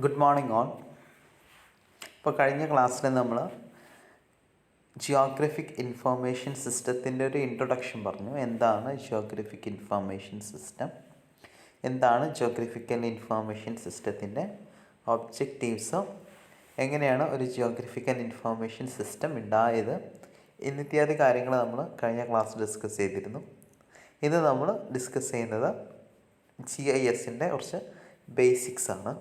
Good morning all. ഇപ്പോൾ കഴിഞ്ഞ ക്ലാസ്സിൽ നമ്മൾ ജിയോഗ്രഫിക് ഇൻഫോർമേഷൻ സിസ്റ്റത്തിൻ്റെ ഒരു ഇൻട്രൊഡക്ഷൻ പറഞ്ഞു. എന്താണ് ജിയോഗ്രഫിക് ഇൻഫോർമേഷൻ സിസ്റ്റം, എന്താണ് ജിയോഗ്രഫിക്കൽ ഇൻഫോർമേഷൻ സിസ്റ്റത്തിൻ്റെ ഒബ്ജക്റ്റീവ്സും, എങ്ങനെയാണ് ഒരു ജിയോഗ്രഫിക്കൽ ഇൻഫോർമേഷൻ സിസ്റ്റം ഉണ്ടായത് എന്നിത്യാദി കാര്യങ്ങൾ നമ്മൾ കഴിഞ്ഞ ക്ലാസ് ഡിസ്കസ് ചെയ്തിരുന്നു. ഇന്ന് നമ്മൾ ഡിസ്കസ് ചെയ്യുന്നത് GISൻ്റെ കുറച്ച് ബേസിക്സ് ആണ്.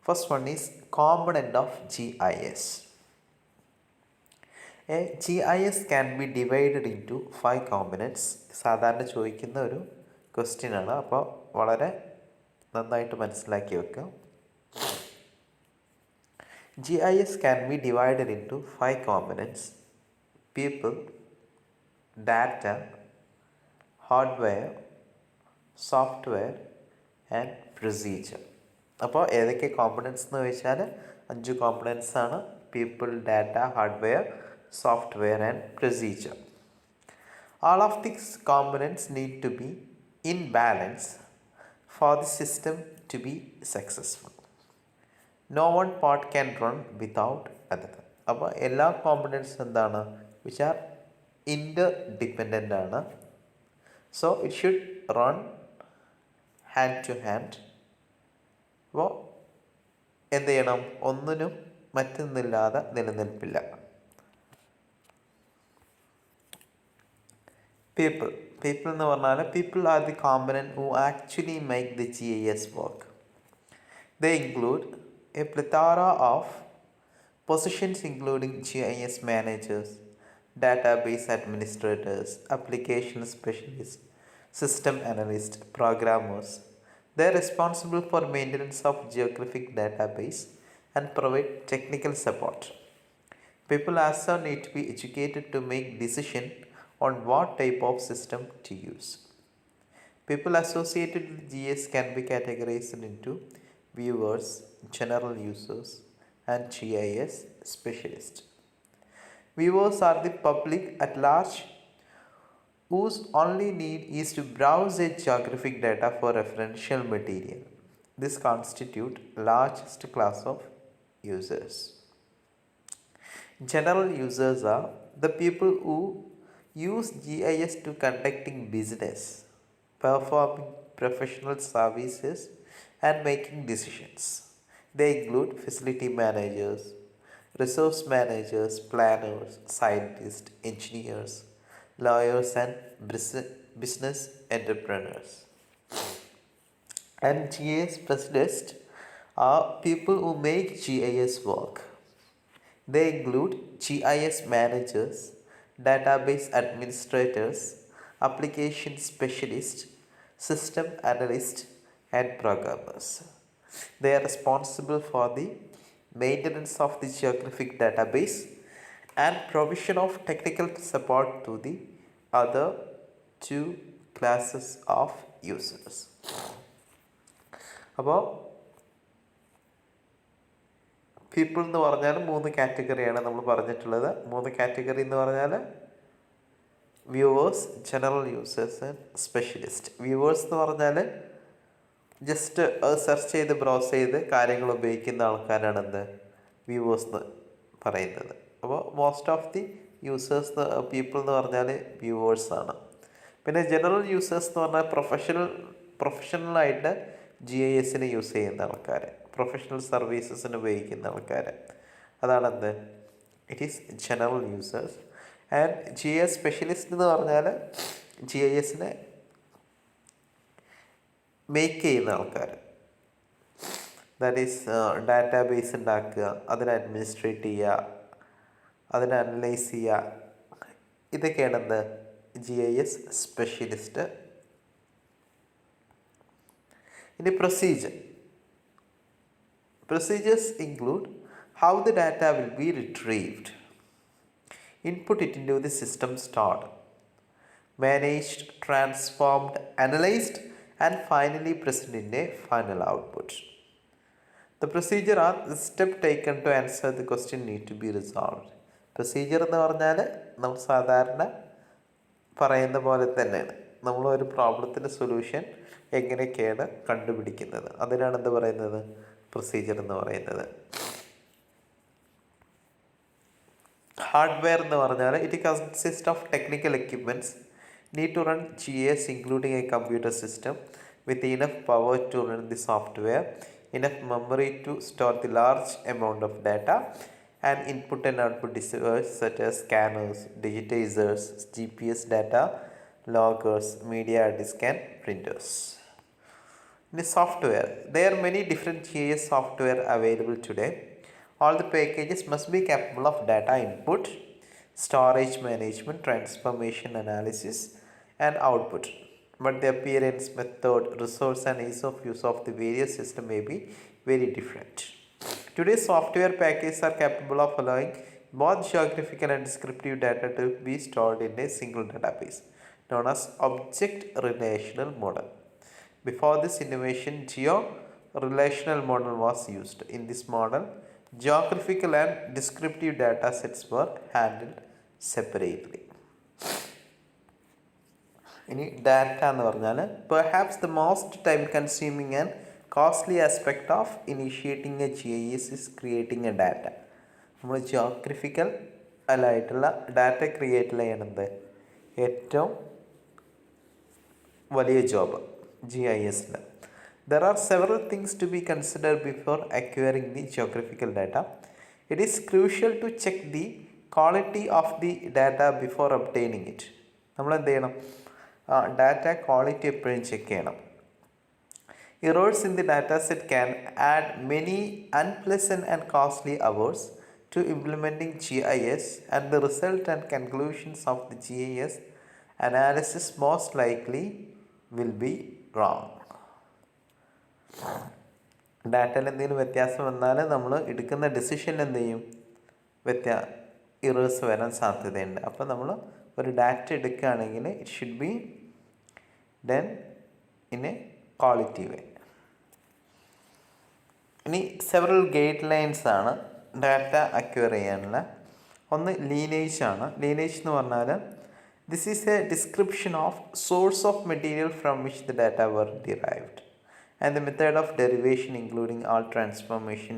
First one is component of GIS. A GIS can be divided into 5 components. സാധാരണ ചോദിക്കുന്ന ഒരു ക്വസ്റ്റ്യൻ ആണ്, അപ്പോൾ വളരെ നന്നായിട്ട് മനസ്സിലാക്കി വെക്കുക. GIS can be divided into 5 components: people, data, hardware, software and procedure. അപ്പോൾ ഏതൊക്കെ കോമ്പണൻസ് എന്ന് ചോദിച്ചാൽ 5 കോമ്പണൻസ് ആണ്: people, data, hardware, software and procedure. All of these components need to be in balance for the system to be successful. No one part can run without another. അപ്പോൾ എല്ലാ components എന്താണ്, which are interdependent ആണ്. So it should run hand to hand. അപ്പോൾ എന്ത് ചെയ്യണം, ഒന്നിനും മറ്റൊന്നില്ലാതെ നിലനിൽപ്പില്ല. People എന്ന് പറഞ്ഞാൽ people are the component who actually make the GIS work. They include a plethora of positions including GIS managers, database administrators, application specialist, system analyst, programmers. They are responsible for maintenance of geographic database and provide technical support. People also need to be educated to make decision on what type of system to use. People associated with GIS can be categorized into viewers, general users, and GIS specialists. Viewers are the public at large whose only need is to browse a geographic data for referential material. This constitutes largest class of users. General users are the people who use GIS to conducting business, performing professional services and making decisions. They include facility managers, resource managers, planners, scientists, engineers, lawyers and business entrepreneurs. And GIS specialists are people who make GIS work. They include GIS managers, database administrators, application specialists, system analysts and programmers. They are responsible for the maintenance of the geographic database and provision of technical support to the other 2 classes of users. അപ്പോൾ people എന്ന് പറഞ്ഞാൽ 3 കാറ്റഗറിയാണ് നമ്മൾ പറഞ്ഞിട്ടുള്ളത്. 3 category എന്ന് പറഞ്ഞാൽ viewers, general users and specialist. Viewers എന്ന് പറഞ്ഞാൽ just search ചെയ്ത് ബ്രൗസ് ചെയ്ത് കാര്യങ്ങൾ ഉപയോഗിക്കുന്ന ആൾക്കാരാണ് എന്ത് വ്യൂവേഴ്സ് എന്ന് പറയുന്നത്. അപ്പോൾ most of the users people എന്ന് പറഞ്ഞാൽ വ്യൂവേഴ്സാണ്. പിന്നെ ജനറൽ യൂസേഴ്സ് എന്ന് പറഞ്ഞാൽ പ്രൊഫഷണലായിട്ട് GISന് യൂസ് ചെയ്യുന്ന ആൾക്കാർ, പ്രൊഫഷണൽ സർവീസസിന് ഉപയോഗിക്കുന്ന ആൾക്കാർ, അതാണ് എന്ത്, it is general users. And GIS specialist എന്ന് പറഞ്ഞാൽ GISനെ മേക്ക് ചെയ്യുന്ന ആൾക്കാർ. ദാറ്റ് ഈസ് ഡാറ്റാബേസ് ഉണ്ടാക്കുക, അതിനെ അഡ്മിനിസ്ട്രേറ്റ് ചെയ്യുക, അതിനെ അനലൈസ് ചെയ്യുക, ഇതൊക്കെയാണ് എന്ത് GIS സ്പെഷ്യലിസ്റ്റ്. ഇനി procedures include how the data will be retrieved, input it into the system, stored, managed, transformed, analysed and finally present in a final output. The procedure are the step taken to answer the question need to be resolved. Procedure എന്ന് പറഞ്ഞാൽ നമ്മൾ സാധാരണ പറയുന്ന പോലെ തന്നെയാണ്. നമ്മളൊരു പ്രോബ്ലത്തിൻ്റെ solution എങ്ങനെയൊക്കെയാണ് കണ്ടുപിടിക്കുന്നത്, അതിനാണ് എന്ത് പറയുന്നത്, പ്രൊസീജിയർ എന്ന് പറയുന്നത്. ഹാർഡ്വെയർ എന്ന് പറഞ്ഞാൽ it consist of technical equipments need to run GIS including a computer system with enough power to run the software, enough memory to store the large amount of data, and input and output devices such as scanners, digitizers, GPS data, loggers, media disk and printers. In the software, there are many different GIS software available today. All the packages must be capable of data input, storage management, transformation analysis, and output. But the appearance, method, resource, and ease of use of the various systems may be very different. Today's software packages are capable of allowing both geographical and descriptive data to be stored in a single database, known as Object Relational Model. Before this innovation, Geo-relational model was used. In this model, geographical and descriptive data sets were handled separately. ഇനി data എന്ന് പറഞ്ഞാൽ perhaps the most time consuming and costly aspect of initiating A GIS is creating A data. നമ്മൾ geographical അല്ലായിട്ടുള്ള data create ചെയ്യണത് ഏറ്റവും വലിയ job GISൽ. There are several things to be considered before acquiring the geographical data. It is crucial to check the quality of the data before obtaining it. നമ്മൾ എന്ത് ചെയ്യണം? Data quality എപ്പോഴും check ചെയ്യണം. Errors in the data set can add many unpleasant and costly hours to implementing GIS, and the result and conclusions of the GIS analysis most likely will be wrong. ഡാറ്റയിൽ എന്തെങ്കിലും വ്യത്യാസം വന്നാൽ നമ്മൾ എടുക്കുന്ന ഡിസിഷനിൽ എന്ത് ചെയ്യും? ഇറേഴ്സ് വരാൻ സാധ്യതയുണ്ട്. അപ്പോൾ നമ്മൾ ഒരു ഡാറ്റ എടുക്കുകയാണെങ്കിൽ it should be done in a quality way. ഇനി സെവറൽ ഗൈഡ് ലൈൻസ് ആണ് ഡാറ്റ അക്വയർ ചെയ്യാനുള്ള. ഒന്ന് ലീനേജ് ആണ്. ലീനേജ് എന്ന് പറഞ്ഞാൽ this is a description of source of material from which the data were derived and the method of derivation including all transformation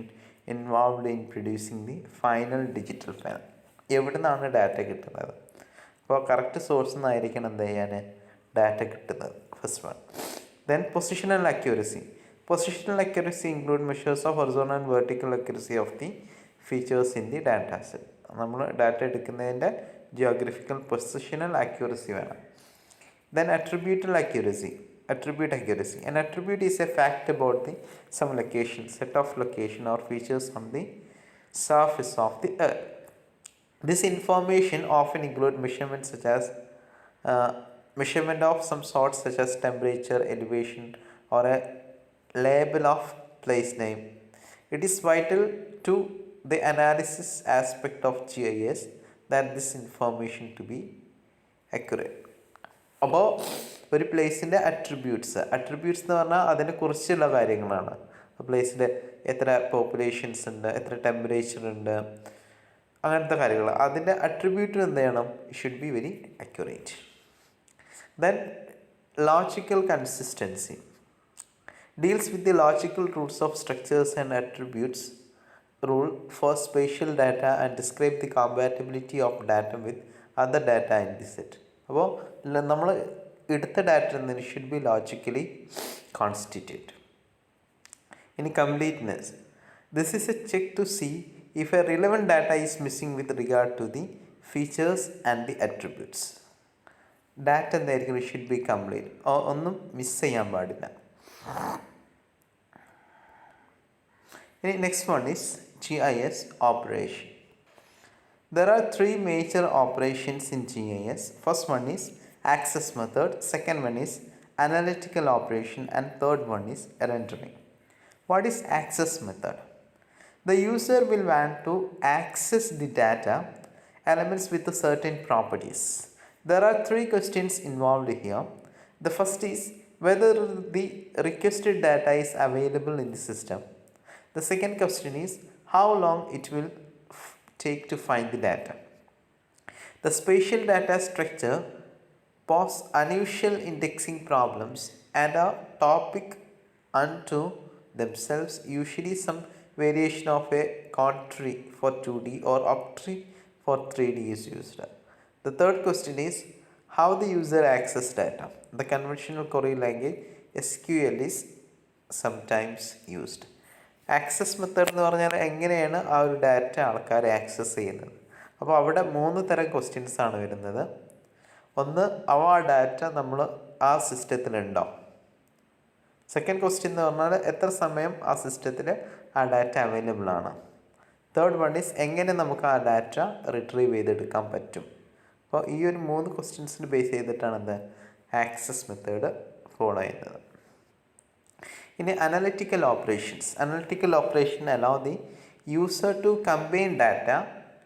involved in producing the final digital file. എവിടെ നിന്നാണ് data കിട്ടുന്നത്? അപ്പോൾ correct സോഴ്സിൽ നിന്നായിരിക്കണം എന്ത് ചെയ്യാൻ data കിട്ടുന്നത്. First one. Then positional accuracy. Positional accuracy include measures of horizontal and vertical accuracy of the features in the data set. നമ്മൾ data എടുക്കുന്നതിൻ്റെ geographical positional accuracy വേണം. Then attribute accuracy. An attribute is a fact about some location, set of location or features on the surface of the earth. This information often include measurements such as measurement of some sort such as temperature, elevation, or a label of place name. It is vital to the analysis aspect of GIS that this information to be accurate. അപ്പോൾ ഒരു പ്ലേസിൻ്റെ attributes എന്ന് പറഞ്ഞാൽ അതിനെക്കുറിച്ചുള്ള കാര്യങ്ങളാണ്. പ്ലേസിൽ എത്ര populations ഉണ്ട്, എത്ര ടെമ്പറേച്ചർ ഉണ്ട്, അങ്ങനത്തെ കാര്യങ്ങൾ. അതിൻ്റെ അട്രിബ്യൂട്ട് എന്ത് ചെയ്യണം? Should be very accurate. Then logical consistency deals with the logical roots of structures and attributes rule for spatial data and describe the compatibility of data with other data in the set. അപ്പോൾ നമ്മൾ എടുത്ത data എന്നതിന് should be logically constitute. ഇനി completeness. This is a check to see if a relevant data is missing with regard to the features and the attributes. Data എന്തായിരിക്കും? Should be complete. ഒന്നും miss ചെയ്യാൻ പാടില്ല. ഇനി next one is GIS operation. There are three major operations in GIS. First one is access method, second one is analytical operation, and third one is rendering. What is access method? The user will want to access the data elements with certain properties. There are three questions involved here. The first is whether the requested data is available in the system. The second question is how long it will take to find the data. The spatial data structure pose unusual indexing problems and a topic unto themselves, usually some variation of a quadtree for 2D or octree for 3D is used. The third question is how the user access data. The conventional query language SQL is sometimes used. Access method എന്ന് പറഞ്ഞാൽ എങ്ങനെയാണ് ആ ഒരു data ആൾക്കാർ access ചെയ്യുന്നത്. അപ്പോൾ അവിടെ 3 തരം ക്വസ്റ്റ്യൻസ് ആണ് വരുന്നത്. ഒന്ന്, ആ ഡാറ്റ നമ്മൾ ആ സിസ്റ്റത്തിലുണ്ടോ. സെക്കൻഡ് ക്വസ്റ്റ്യൻ എന്ന് പറഞ്ഞാൽ എത്ര സമയം ആ സിസ്റ്റത്തിൽ ആ ഡാറ്റ അവൈലബിൾ ആണ്. തേർഡ് വൺ ഈസ് എങ്ങനെ നമുക്ക് ആ ഡാറ്റ റിട്രീവ് ചെയ്തെടുക്കാൻ പറ്റും. അപ്പോൾ ഈ ഒരു 3 ക്വസ്റ്റ്യൻസിന് ബേസ് ചെയ്തിട്ടാണ് എന്ത് ആക്സസ് മെത്തേഡ് ഫോളോ ചെയ്യുന്നത്. ഇനി analytical operations. Analytical operation allow the user to combine data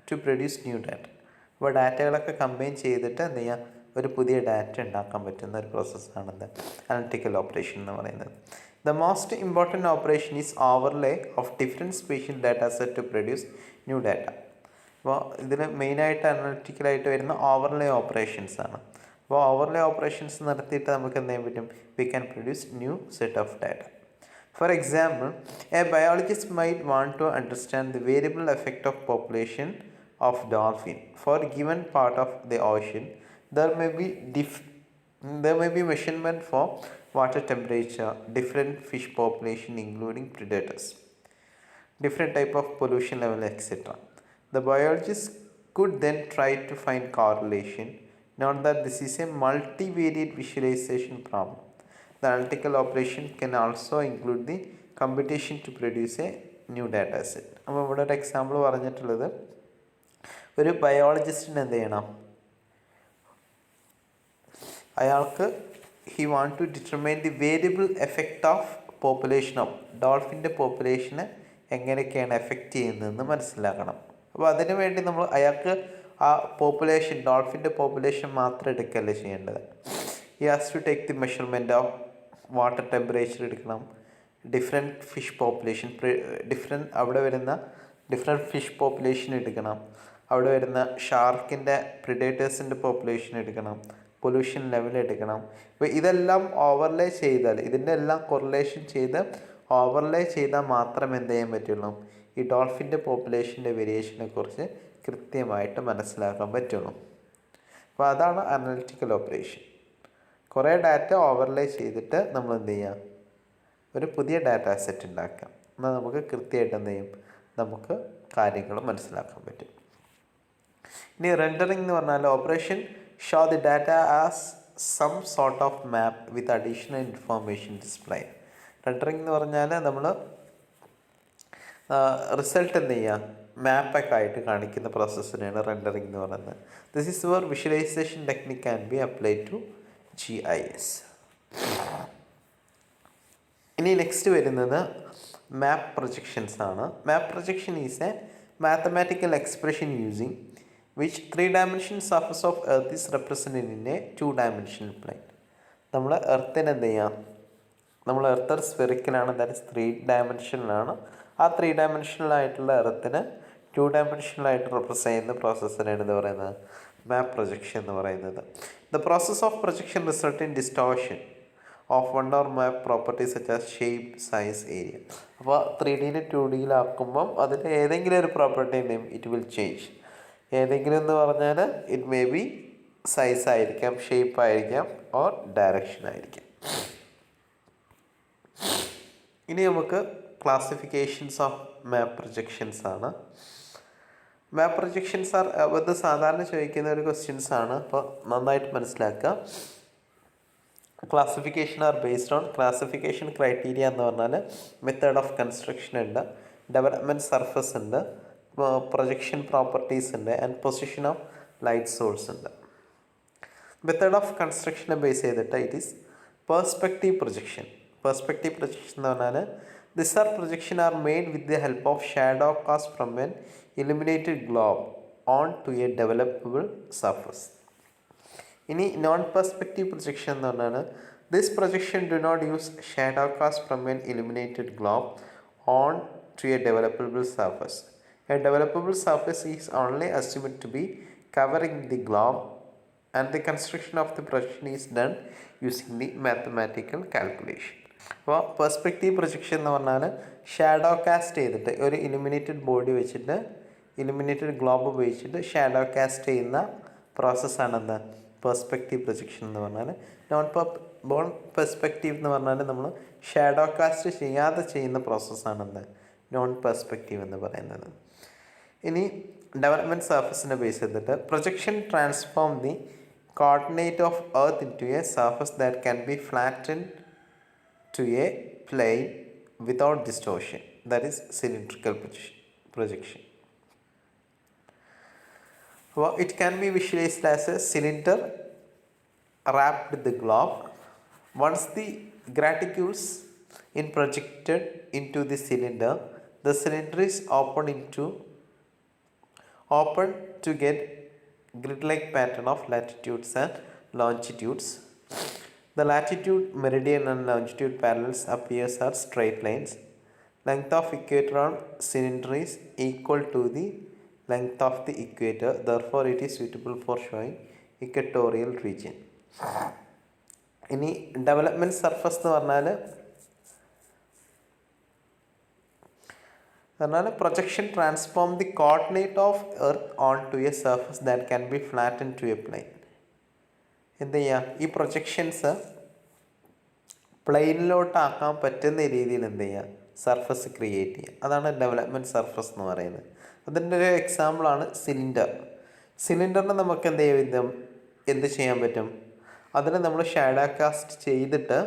to produce new data. അപ്പോൾ ഡാറ്റകളൊക്കെ കമ്പൈൻ ചെയ്തിട്ട് എന്ത് ചെയ്യുക, ഒരു പുതിയ ഡാറ്റ ഉണ്ടാക്കാൻ പറ്റുന്ന ഒരു പ്രോസസ്സാണ് അനലിറ്റിക്കൽ ഓപ്പറേഷൻ എന്ന് പറയുന്നത്. The most important operation is overlay of different spatial data set to produce new data. അപ്പോൾ ഇതിൽ മെയിനായിട്ട് അനലിറ്റിക്കലായിട്ട് വരുന്ന ഓവർലേ ഓപ്പറേഷൻസ് ആണ്. അപ്പോൾ ഓവർലേ ഓപ്പറേഷൻസ് നടത്തിയിട്ട് നമുക്ക് എന്ത് ചെയ്യാൻ പറ്റും, we can produce new set of data. For example, a biologist might want to understand the variable effect of population of dolphin. For a given part of the ocean, there may be measurement for water temperature, different fish population including predators, different type of pollution level, etc. The biologist could then try to find correlation. Note that this is a multivariate visualization problem. The analytical operation can also include the computation to produce a new data set. അപ്പോൾ ഇവിടെ ഒരു example പറഞ്ഞിട്ടുള്ളത്, ഒരു ബയോളജിസ്റ്റിന് എന്ത് ചെയ്യണം, അയാൾക്ക് he want to determine the variable effect of population of ഡോൾഫിൻ്റെ പോപ്പുലേഷനെ എങ്ങനെയൊക്കെയാണ് എഫക്റ്റ് ചെയ്യുന്നതെന്ന് മനസ്സിലാക്കണം. അപ്പോൾ അതിനു വേണ്ടി നമ്മൾ അയാൾക്ക് ആ പോപ്പുലേഷൻ, ഡോൾഫിൻ്റെ പോപ്പുലേഷൻ മാത്രം എടുക്കുകയല്ല ചെയ്യേണ്ടത്. He has to take the measurement of water temperature എടുക്കണം, ഡിഫറെൻറ്റ് ഫിഷ് പോപ്പുലേഷൻ, അവിടെ വരുന്ന ഡിഫറെൻറ്റ് ഫിഷ് പോപ്പുലേഷൻ എടുക്കണം, അവിടെ വരുന്ന ഷാർക്കിൻ്റെ പ്രിഡേറ്റേഴ്സിൻ്റെ പോപ്പുലേഷൻ എടുക്കണം, പൊല്യൂഷൻ ലെവൽ എടുക്കണം. അപ്പോൾ ഇതെല്ലാം ഓവർലേ ചെയ്താൽ, ഇതിൻ്റെ എല്ലാം കൊറിലേഷൻ ചെയ്ത് ഓവർലേ ചെയ്താൽ മാത്രമേ എന്ത് ചെയ്യാൻ പറ്റുള്ളൂ, ഈ ഡോൾഫിൻ്റെ പോപ്പുലേഷൻ്റെ വേരിയേഷനെ കുറിച്ച് കൃത്യമായിട്ട് മനസ്സിലാക്കാൻ പറ്റുള്ളൂ. അപ്പോൾ അതാണ് അനലിറ്റിക്കൽ ഓപ്പറേഷൻ. കുറേ ഡാറ്റ ഓവർലേ ചെയ്തിട്ട് നമ്മൾ എന്ത് ചെയ്യുക, ഒരു പുതിയ ഡാറ്റ സെറ്റ് ഉണ്ടാക്കാം. എന്നാൽ നമുക്ക് കൃത്യമായിട്ട് എന്ത് ചെയ്യും, നമുക്ക് കാര്യങ്ങൾ മനസ്സിലാക്കാൻ പറ്റും. ഇനി റെൻഡറിങ് എന്ന് പറഞ്ഞാൽ operation show the data as some sort of map with additional information display. Rendering എന്ന് പറഞ്ഞാൽ നമ്മൾ റിസൾട്ട് എന്ത് ചെയ്യുക, മാപ്പൊക്കെ ആയിട്ട് കാണിക്കുന്ന പ്രോസസ്സിനെയാണ് റെൻഡറിങ് എന്ന് പറയുന്നത്. This is where visualization technique can be applied to GIS. ഇനി നെക്സ്റ്റ് വരുന്നത് മാപ്പ് പ്രൊജക്ഷൻസ് ആണ്. Map projection is a mathematical expression using which 3-dimensional surface of earth is represented in a 2-dimensional plane. നമ്മൾ എർത്തിന് എന്ത് ചെയ്യാം, നമ്മൾ earth ഒരു സ്ഫെറിക്കലാണ്, that is 3-dimensional. ആ 3-dimensional ആയിട്ടുള്ള എർത്തിന് 2-dimensional ആയിട്ട് റെപ്രസെൻറ്റ് ചെയ്യുന്ന പ്രോസസ്സിനാണ് എന്ന് പറയുന്നത് മാപ്പ് പ്രൊജക്ഷൻ എന്ന് പറയുന്നത്. The process of projection result in distortion of one or map properties such as shape, size, area. അപ്പോൾ 3Dനെ 2Dയിലാക്കുമ്പം അതിൻ്റെ ഏതെങ്കിലും ഒരു പ്രോപ്പർട്ടി ഉണ്ടെങ്കിൽ ഇറ്റ് വിൽ ചേഞ്ച്. ഏതെങ്കിലും എന്ന് പറഞ്ഞാൽ ഇറ്റ് മേ ബി സൈസ് ആയിരിക്കാം, ഷേപ്പ് ആയിരിക്കാം, ഓർ ഡയറക്ഷൻ ആയിരിക്കാം. ഇനി നമുക്ക് ക്ലാസിഫിക്കേഷൻസ് ഓഫ് മാപ്പ് പ്രൊജക്ഷൻസ് ആണ്. മാപ്പ് പ്രൊജക്ഷൻസ് ആർ, അത് സാധാരണ ചോദിക്കുന്ന ഒരു ക്വസ്റ്റ്യൻസ് ആണ്, അപ്പോൾ നന്നായിട്ട് മനസ്സിലാക്കുക. Classification are based on classification criteria എന്ന് പറഞ്ഞാൽ മെത്തേഡ് ഓഫ് കൺസ്ട്രക്ഷൻ ഉണ്ട്, ഡെവലപ്മെൻറ്റ് സർഫസ് ഉണ്ട്, പ്രൊജക്ഷൻ പ്രോപ്പർട്ടീസ് ഉണ്ട്, and position of light source ഉണ്ട്. മെത്തേഡ് ഓഫ് കൺസ്ട്രക്ഷനെ ബേസ് ചെയ്തിട്ട് it is perspective projection. Perspective projection എന്ന് പറഞ്ഞാൽ this are projection are made with the help of shadow cast from an illuminated globe on to a developable surface. ഇനി non perspective projection എന്ന് പറഞ്ഞാൽ this projection do not use shadow cast from an illuminated globe on to a developable surface. A developable surface is only assumed to be covering the globe and the construction of the projection is done using the mathematical calculation. അപ്പോൾ perspective projection എന്ന് പറഞ്ഞാൽ shadow cast ചെയ്തിട്ട് ഒരു illuminated body വെച്ചിട്ട് illuminated globe ഉപയോഗിച്ചിട്ട് shadow cast ചെയ്യുന്ന പ്രോസസ്സാണ് എന്താ പെർസ്പെക്റ്റീവ് പ്രൊജക്ഷൻ എന്ന് പറഞ്ഞാൽ. നോൺ പെർസ്പെക്റ്റീവ് എന്ന് പറഞ്ഞാൽ നമ്മൾ ഷാഡോ കാസ്റ്റ് ചെയ്യാതെ ചെയ്യുന്ന പ്രോസസ്സാണ് എന്താ നോൺ പെർസ്പെക്റ്റീവ് എന്ന് പറയുന്നത്. ഇനി ഡെവലപ്മെൻറ്റ് സർഫസിനെ ബേസ് ചെയ്തിട്ട് projection transform the coordinate of earth into a surface that can be flatten to a plane without distortion, that is cylindrical projection. Well, it can be visualized as a cylinder wrapped with the globe. Once the graticules is projected into the cylinder is open to get grid-like pattern of latitudes and longitudes. The latitude, meridian and longitude parallels appears as straight lines. Length of equator on cylinder is equal to the length of the equator. Therefore, it is suitable for showing equatorial region. ഇനി development surface എന്ന് പറഞ്ഞാൽ projection transform the coordinate of earth onto a surface that can be flatten to a plane. എന്ത് ചെയ്യുക, ഈ projections പ്ലെയിനിലോട്ടാക്കാൻ പറ്റുന്ന രീതിയിൽ എന്ത് ചെയ്യുക, സർഫസ് ക്രിയേറ്റ് ചെയ്യുക. അതാണ് ഡെവലപ്മെൻറ്റ് സർഫസ് എന്ന് പറയുന്നത്. അതിൻ്റെ ഒരു എക്സാമ്പിളാണ് സിലിണ്ടർ. സിലിണ്ടറിന് നമുക്ക് എന്ത് ചെയ്യാൻ പറ്റും, അതിനെ നമ്മൾ ഷാഡോ കാസ്റ്റ് ചെയ്തിട്ട്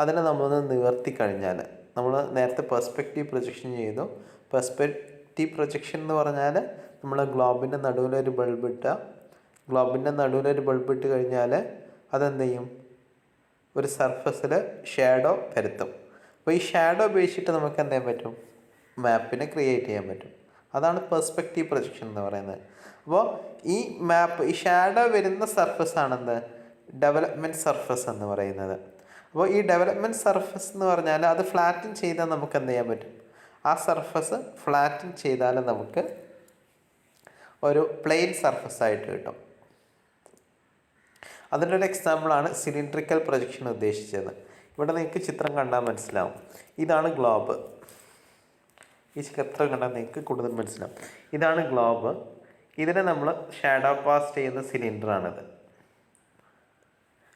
അതിനെ നമ്മളൊന്ന് നിവർത്തി കഴിഞ്ഞാൽ, നമ്മൾ നേരത്തെ പെർസ്പെക്റ്റീവ് പ്രൊജക്ഷൻ ചെയ്തു. പെർസ്പെക്റ്റീവ് പ്രൊജക്ഷൻ എന്ന് പറഞ്ഞാൽ നമ്മൾ ഗ്ലോബിൻ്റെ നടുവിലൊരു ബൾബ് ഇട്ടുക, ഗ്ലോബിൻ്റെ നടുവിലൊരു ബൾബ് ഇട്ട് കഴിഞ്ഞാൽ അതെന്ത് ചെയ്യും, ഒരു സർഫസിൽ ഷാഡോ വരുത്തും. അപ്പോൾ ഈ ഷാഡോ ഉപയോഗിച്ചിട്ട് നമുക്ക് എന്ത് ചെയ്യാൻ പറ്റും, മാപ്പിനെ ക്രിയേറ്റ് ചെയ്യാൻ പറ്റും. അതാണ് പെർസ്പെക്റ്റീവ് പ്രൊജക്ഷൻ എന്ന് പറയുന്നത്. അപ്പോൾ ഈ ഷാഡോ വരുന്ന സർഫസാണെന്ത് ഡെവലപ്മെൻറ്റ് സർഫസ് എന്ന് പറയുന്നത്. അപ്പോൾ ഈ ഡെവലപ്മെൻറ്റ് സർഫസ് എന്ന് പറഞ്ഞാൽ അത് ഫ്ലാറ്റൻ ചെയ്താൽ നമുക്ക് എന്ത് ചെയ്യാൻ പറ്റും, ആ സർഫസ് ഫ്ലാറ്റൻ ചെയ്താൽ നമുക്ക് ഒരു പ്ലെയിൻ സർഫസായിട്ട് കിട്ടും. അതിൻ്റെ ഒരു എക്സാമ്പിളാണ് സിലിണ്ട്രിക്കൽ പ്രൊജക്ഷൻ ഉദ്ദേശിച്ചത്. ഇവിടെ നിങ്ങൾക്ക് ചിത്രം കണ്ടാൽ മനസ്സിലാവും. ഇതാണ് ഗ്ലോബ്. ഈ ചിത്രം കണ്ടാൽ നിങ്ങൾക്ക് കൂടുതൽ മനസ്സിലാവും. ഇതാണ് ഗ്ലോബ്. ഇതിനെ നമ്മൾ ഷാഡോ പാസ് ചെയ്യുന്ന സിലിണ്ടറാണിത്.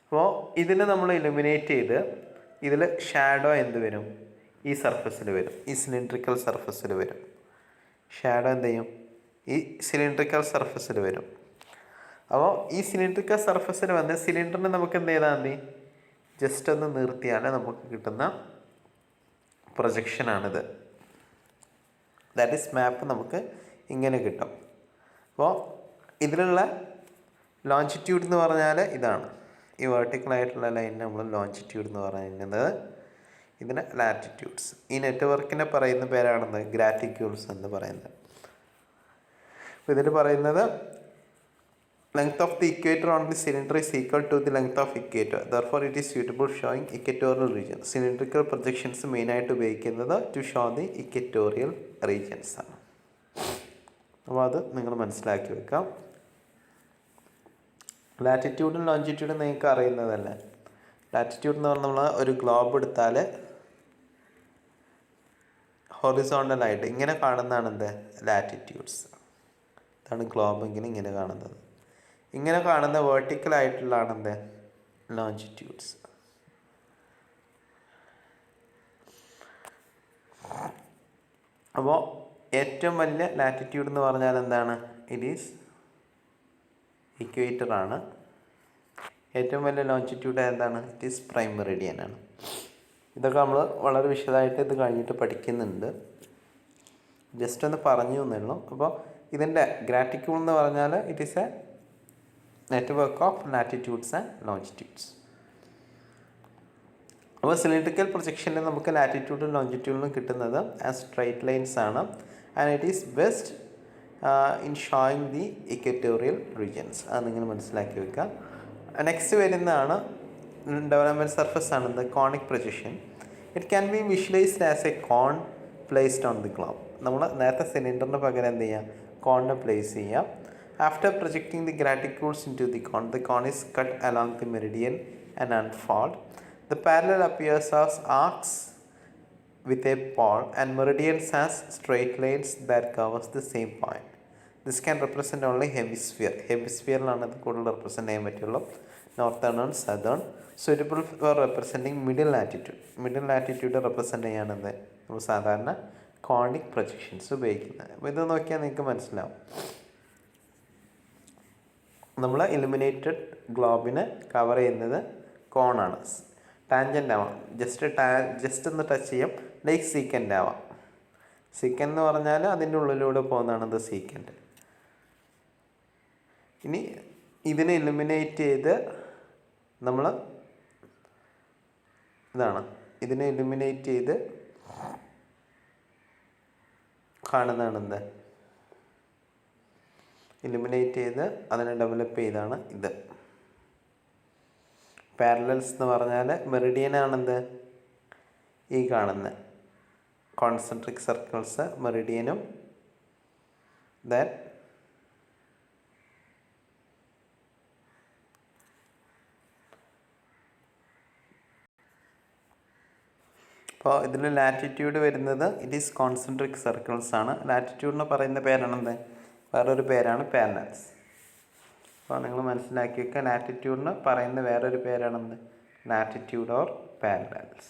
അപ്പോൾ ഇതിനെ നമ്മൾ ഇലുമിനേറ്റ് ചെയ്ത് ഇതിൽ ഷാഡോ എന്ത് വരും, ഈ സർഫസിൽ വരും, ഈ സിലിണ്ട്രിക്കൽ സർഫസിൽ വരും. ഷാഡോ എന്ത് ചെയ്യും, ഈ സിലിണ്ട്രിക്കൽ സർഫസിൽ വരും. അപ്പോൾ ഈ സിലിണ്ട്രിക്കൽ സർഫസിൽ വന്ന് സിലിണ്ടറിനെ നമുക്ക് എന്ത് ചെയ്താൽ മതി, ജസ്റ്റ് ഒന്ന് നിർത്തിയാൽ നമുക്ക് കിട്ടുന്ന പ്രൊജക്ഷനാണിത്. ദാറ്റ് ഈസ് മാപ്പ് നമുക്ക് ഇങ്ങനെ കിട്ടും. അപ്പോൾ ഇതിലുള്ള ലോഞ്ചിറ്റ്യൂഡ് എന്ന് പറഞ്ഞാൽ ഇതാണ്, ഈ വെർട്ടിക്കലായിട്ടുള്ള ലൈനിന് നമ്മൾ ലോഞ്ചിറ്റ്യൂഡ് എന്ന് പറയുന്നത്. ഇതിന് ലാറ്റിറ്റ്യൂഡ്സ്. ഈ നെറ്റ്വർക്കിനെ പറയുന്ന പേരാണെന്ന് ഗ്രാറ്റിക്യൂൾസ് എന്ന് പറയുന്നത്. അപ്പോൾ ഇതിൽ പറയുന്നത് length of the equator on the cylinder is equal to the length of equator. Therefore, it is suitable showing equatorial region. Cylindrical projections മെയിനായിട്ട് ഉപയോഗിക്കുന്നത് to show the equatorial regions ആണ്. അപ്പോൾ അത് നിങ്ങൾ മനസ്സിലാക്കി വെക്കാം. ലാറ്റിറ്റ്യൂഡും ലോഞ്ചിറ്റ്യൂഡും നിങ്ങൾക്ക് അറിയുന്നതല്ലേ. ലാറ്റിറ്റ്യൂഡ് എന്ന് പറഞ്ഞാൽ നമ്മൾ ഒരു ഗ്ലോബ് എടുത്താൽ ഹൊറിസോണ്ടലായിട്ട് ഇങ്ങനെ കാണുന്നതാണ് എന്ത് ലാറ്റിറ്റ്യൂഡ്സ്. ഇതാണ് ഗ്ലോബ് ഇങ്ങനെ കാണുന്നത്. ഇങ്ങനെ കാണുന്ന വേർട്ടിക്കലായിട്ടുള്ളതാണ് എന്ത് ലോഞ്ചിറ്റ്യൂഡ്സ്. അപ്പോൾ ഏറ്റവും വലിയ ലാറ്റിറ്റ്യൂഡ് എന്ന് പറഞ്ഞാൽ എന്താണ്, ഇറ്റ് ഈസ് ഇക്വേറ്റർ ആണ്. ഏറ്റവും വലിയ ലോഞ്ചിറ്റ്യൂഡ് എന്താണ്, ഇറ്റ് ഈസ് പ്രൈം മെറിഡിയൻ ആണ്. ഇതൊക്കെ നമ്മൾ വളരെ വിശദമായിട്ട് ഇത് കഴിഞ്ഞിട്ട് പഠിക്കുന്നുണ്ട്. ജസ്റ്റ് ഒന്ന് പറഞ്ഞു എന്നുള്ളൂ. അപ്പോൾ ഇതിൻ്റെ ഗ്രാറ്റിക്യൂൾ എന്ന് പറഞ്ഞാൽ it is a network of latitudes and longitudes. അപ്പോൾ സിലിണ്ട്രിക്കൽ പ്രൊജക്ഷനിൽ നമുക്ക് ലാറ്റിറ്റ്യൂഡും ലോഞ്ചിറ്റ്യൂഡിനും കിട്ടുന്നത് ആസ് സ്ട്രൈറ്റ് ലൈൻസ് ആണ്. And it is best in showing the equatorial regions. അത് നിങ്ങൾ മനസ്സിലാക്കി വെക്കുക. നെക്സ്റ്റ് വരുന്നതാണ് ഡെവലപ്മെൻറ്റ് സർഫസ് ആണ് conic projection. It can be visualized as a cone placed on the globe. നമ്മൾ നേരത്തെ സിലിണ്ടറിന് പകരം എന്ത് ചെയ്യുക, കോണിനെ പ്ലേസ് ചെയ്യുക. After projecting the graticules into the cone is cut along the meridian and unfold. The parallel appears as arcs with a pole and meridians as straight lines that covers the same point. This can represent only hemisphere. ഹെമിസ്ഫിയറിലാണ് ഇത് കൂടുതൽ represent ചെയ്യാൻ പറ്റുള്ളൂ. Northern and southern. suitable for representing middle latitude. Middle latitude represent ചെയ്യാണെന്ന് നമ്മൾ സാധാരണ conic projections ഉപയോഗിക്കുന്നത്. അപ്പോൾ ഇത് നോക്കിയാൽ നിങ്ങൾക്ക് മനസ്സിലാവും. നമ്മൾ ഇലുമിനേറ്റഡ് ഗ്ലോബിനെ കവർ ചെയ്യുന്നത് കോണാണ്. ടാൻജൻ്റ് ആവാം, ജസ്റ്റ് ഒന്ന് ടച്ച് ചെയ്യാം, ലൈക്ക് സീക്കൻ്റ് ആവാം. സീക്കൻ്റ് എന്ന് പറഞ്ഞാൽ അതിൻ്റെ ഉള്ളിലൂടെ പോകുന്നതാണ് ഇത് സീക്കൻ്റ്. ഇനി ഇതിനെ ഇലുമിനേറ്റ് ചെയ്ത് നമ്മൾ ഇതിനെ ഇലുമിനേറ്റ് ചെയ്ത് കാണുന്നതാണ് എന്ത്, ഇലുമിനേറ്റ് ചെയ്ത് അതിനെ ഡെവലപ്പ് ചെയ്താണ് ഇത്. പാരലൽസ് എന്ന് പറഞ്ഞാൽ മെറിഡിയനാണെന്ത്, ഈ കാണുന്ന കോൺസെൻട്രിക് സർക്കിൾസ് മെറിഡിയനും ദെൻ അപ്പോൾ ഇതിൽ ലാറ്റിറ്റ്യൂഡ് വരുന്നത് ഇറ്റ് ഈസ് കോൺസെൻട്രിക് സർക്കിൾസ് ആണ്. ലാറ്റിറ്റ്യൂഡിന് പറയുന്ന പേരാണെന്ത്, വേറൊരു പേരാണ് പാരലൽസ്. അപ്പോൾ നിങ്ങൾ മനസ്സിലാക്കി വെക്കുക, ലാറ്റിറ്റ്യൂഡിന് പറയുന്ന വേറൊരു പേരാണെന്ത്, ലാറ്റിറ്റ്യൂഡ് ഓർ പാരലൽസ്.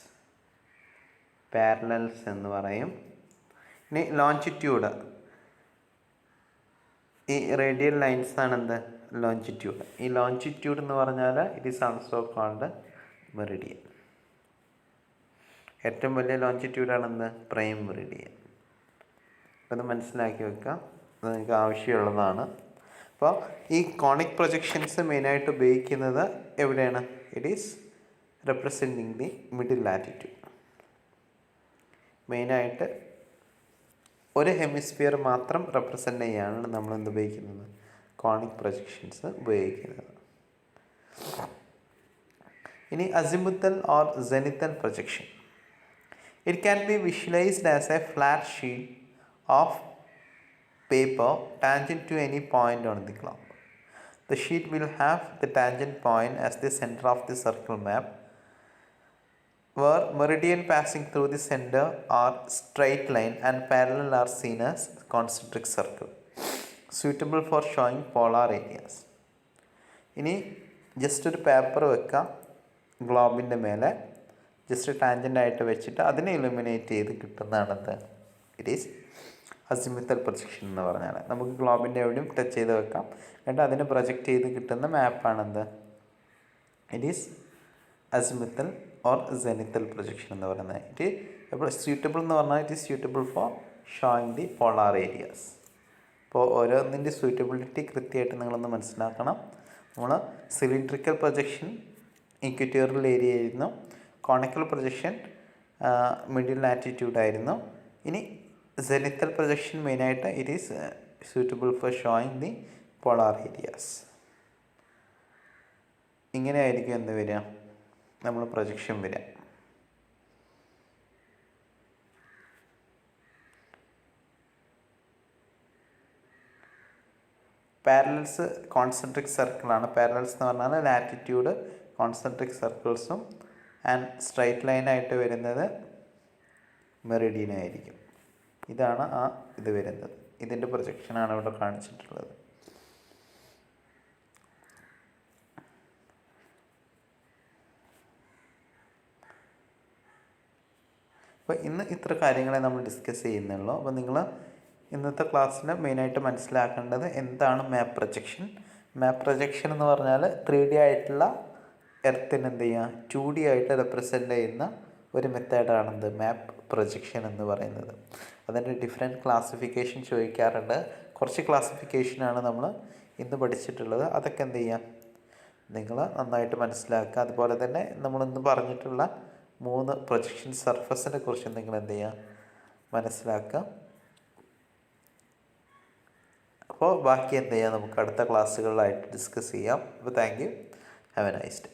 പാരലൽസ് എന്ന് പറയും. ഇനി ലോഞ്ചിറ്റ്യൂഡ്, ഈ റേഡിയൽ ലൈൻസ് ആണെന്ത്, ലോഞ്ചിറ്റ്യൂഡ്. ഈ ലോഞ്ചിറ്റ്യൂഡ് എന്ന് പറഞ്ഞാൽ it is also called meridian. ഏറ്റവും വലിയ ലോഞ്ചിറ്റ്യൂഡാണെന്ത്, പ്രൈം മെറിഡിയൻ. അപ്പോൾ ഇത് മനസ്സിലാക്കി വെക്കാം, അത് നിങ്ങൾക്ക് ആവശ്യമുള്ളതാണ്. അപ്പോൾ ഈ കോണിക് പ്രൊജക്ഷൻസ് മെയിനായിട്ട് ഉപയോഗിക്കുന്നത് എവിടെയാണ്, it is representing the middle latitude. മെയിനായിട്ട് ഒരു ഹെമിസ്ഫിയർ മാത്രം റെപ്രസെൻ്റ് ചെയ്യാനാണ് നമ്മൾ എന്ത് ഉപയോഗിക്കുന്നത്, കോണിക് പ്രൊജക്ഷൻസ് ഉപയോഗിക്കുന്നത്. ഇനി azimuthal or zenithal projection. It can be visualized as a flat sheet of paper tangent to any point on the globe. The sheet will have the tangent point as the center of the circle map, where meridian passing through the center or straight line and parallel are seen as concentric circle, suitable for showing polar areas. ഇനി just ഒരു paper വെക്കാം ഗ്ലോബിൻ്റെ മേലെ, just tangent ആയിട്ട് വെച്ചിട്ട് അതിനെ illuminate ചെയ്ത് കിട്ടുന്നതാണത് it is azimuthal projection എന്ന് പറഞ്ഞാൽ. നമുക്ക് ഗ്ലോബിൻ്റെ എവിടെയും ടച്ച് ചെയ്ത് വെക്കാം, എന്നിട്ട് അതിനെ പ്രൊജക്റ്റ് ചെയ്ത് കിട്ടുന്ന മാപ്പാണെന്ത്, it is azimuthal or zenithal projection എന്ന് പറയുന്നത്. ഇറ്റ് ഇപ്പോൾ സ്യൂട്ടബിൾ എന്ന് പറഞ്ഞാൽ it is suitable for showing the polar areas. അപ്പോൾ ഓരോന്നിൻ്റെ സ്യൂട്ടബിലിറ്റി കൃത്യമായിട്ട് നിങ്ങളൊന്ന് മനസ്സിലാക്കണം. നമ്മൾ സിലിണ്ട്രിക്കൽ പ്രൊജക്ഷൻ ഇക്വറ്റോറിയൽ ഏരിയ ആയിരുന്നു, കോണിക്കൽ പ്രൊജക്ഷൻ മിഡിൽ ലാറ്റിറ്റ്യൂഡ് ആയിരുന്നു. ഇനി സെനിത്തൽ പ്രൊജക്ഷൻ മെയിനായിട്ട് it is suitable for showing the polar areas. ഇങ്ങനെ ആയിരിക്കും എന്ത് വരിക, നമ്മൾ പ്രൊജക്ഷൻ വരിക. Parallels concentric സർക്കിളാണ്. പാരലൽസ് എന്ന് പറഞ്ഞാൽ ലാറ്റിറ്റ്യൂഡ് കോൺസെൻട്രിക് സർക്കിൾസും ആൻഡ് സ്ട്രൈറ്റ് ലൈനായിട്ട് വരുന്നത് മെറിഡിയനായിരിക്കും. ഇതാണ് ആ ഇത് വരുന്നത്. ഇതിൻ്റെ പ്രൊജക്ഷനാണ് ഇവിടെ കാണിച്ചിട്ടുള്ളത്. അപ്പോൾ ഇന്ന് ഇത്ര കാര്യങ്ങളെ നമ്മൾ ഡിസ്കസ് ചെയ്യുന്നുള്ളൂ. അപ്പോൾ നിങ്ങൾ ഇന്നത്തെ ക്ലാസ്സിൽ മെയിനായിട്ട് മനസ്സിലാക്കേണ്ടത് എന്താണ് മാപ്പ് പ്രൊജക്ഷൻ. മാപ്പ് പ്രൊജക്ഷൻ എന്ന് പറഞ്ഞാൽ 3D ആയിട്ടുള്ള എർത്തിനെ എന്ത് ചെയ്യുക 2D ആയിട്ട് റെപ്രസെൻ്റ് ചെയ്യുന്ന ഒരു മെത്തേഡാണെന്ത് മാപ്പ് പ്രൊജക്ഷൻ എന്ന് പറയുന്നത്. അതിൻ്റെ ഡിഫറെൻറ്റ് ക്ലാസിഫിക്കേഷൻ ചോദിക്കാറുണ്ട്. കുറച്ച് ക്ലാസിഫിക്കേഷനാണ് നമ്മൾ ഇന്ന് പഠിച്ചിട്ടുള്ളത്. അതൊക്കെ എന്ത് ചെയ്യാം നിങ്ങൾ നന്നായിട്ട് മനസ്സിലാക്കുക. അതുപോലെ തന്നെ നമ്മളിന്ന് പറഞ്ഞിട്ടുള്ള 3 പ്രൊജക്ഷൻ സർഫസിനെ കുറിച്ച് നിങ്ങൾ എന്ത് ചെയ്യുക മനസ്സിലാക്കുക. അപ്പോൾ ബാക്കി എന്ത് ചെയ്യാം നമുക്ക് അടുത്ത ക്ലാസ്സുകളിലായിട്ട് ഡിസ്കസ് ചെയ്യാം. അപ്പോൾ thank you, have A nice day.